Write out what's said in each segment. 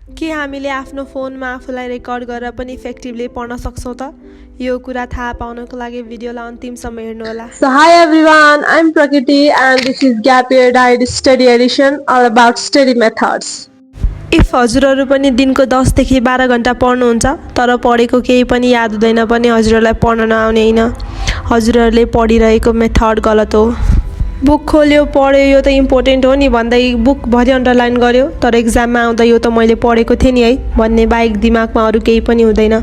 के हामीले आफ्नो फोनमा आफूलाई रेकर्ड गरेर पनि इफेक्टिभली पढ्न सक्छौं त? यो कुरा थाहा पाउनको लागि भिडियोलाई अन्तिमसम्म हेर्नुहोला। So hi everyone, I'm Prakriti and this is Gap Year Diet Study Edition all about study methods. If हजुरहरू पनि दिनको 10 देखि 12 घण्टा पढ्नुहुन्छ तर पढेको केही पनि याद हुँदैन भने हजुरहरूलाई पढ्न नआउने हैन। हजुरहरूले पढिरहेको मेथड गलत हो। बुक खोल्यो पढ्यो यो त इम्पोर्टेन्ट हो नि भन्दै बुक भरि अन्डरलाइन गर्यो तर एक्जाममा आउँदा यो त मैले पढेको थिएँ नि है भन्ने बाहेक दिमागमा अरु केही पनि हुँदैन।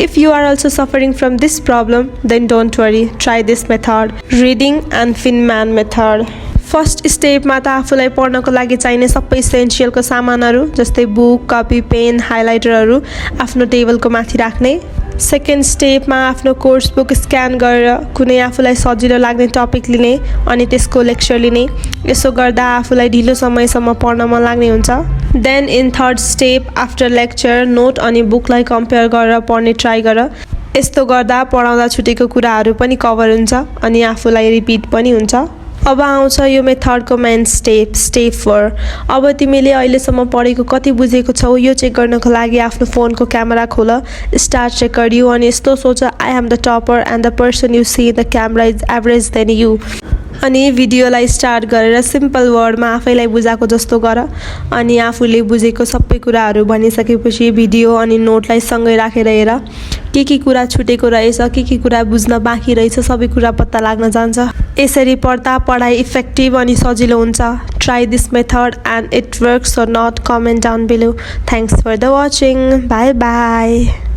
If you are also suffering from this problem, then don't worry. Try this method, reading and Finman method. First स्टेपमा त आफूलाई पढ्नको लागि चाहिने सबै इसेन्शियलको सामानहरू जस्तै बुक, कपी, पेन, हाइलाइटरहरू आफ्नो टेबलको माथि राख्ने। सेकेन्ड स्टेपमा आफ्नो कोर्स बुक स्क्यान गरेर कुनै आफूलाई सजिलो लाग्ने टपिक लिने अनि त्यसको लेक्चर लिने। यसो गर्दा आफूलाई ढिलो समयसम्म पढ्न मन लाग्ने हुन्छ। Then in third step after lecture note अनि बुकलाई कम्पेयर गरेर पढ्ने ट्राई गर। यस्तो गर्दा पढाउँदा छुटेको कुराहरू पनि कभर हुन्छ अनि आफूलाई रिपिट पनि हुन्छ। अब आउँछ यो मेथडको मेन स्टेप 4। अब तिमीले अहिलेसम्म पढेको कति बुझेको छौ यो चेक गर्नको लागि आफ्नो फोनको क्यामेरा खोल, स्टार्ट रेकर्ड यु अनि यस्तो सोच I am the topper and the person you see in the camera is average than you. अनि भिडियोलाई स्टार्ट गरेर सिम्पल वर्डमा आफैलाई बुझाएको जस्तो गर अनि आफूले बुझेको सबै कुराहरू भनिसकेपछि भिडियो अनि नोटलाई सँगै राखेर हेर के कुरा छुटेको रहेछ, के कुरा बुझ्न बाँकी रहेछ सबै कुरा पत्ता लाग्न जान्छ। यसरी पढ्दा पढाइ इफेक्टिभ अनि सजिलो हुन्छ। Try this method and it works or not, comment down below. Thanks for the watching. Bye bye.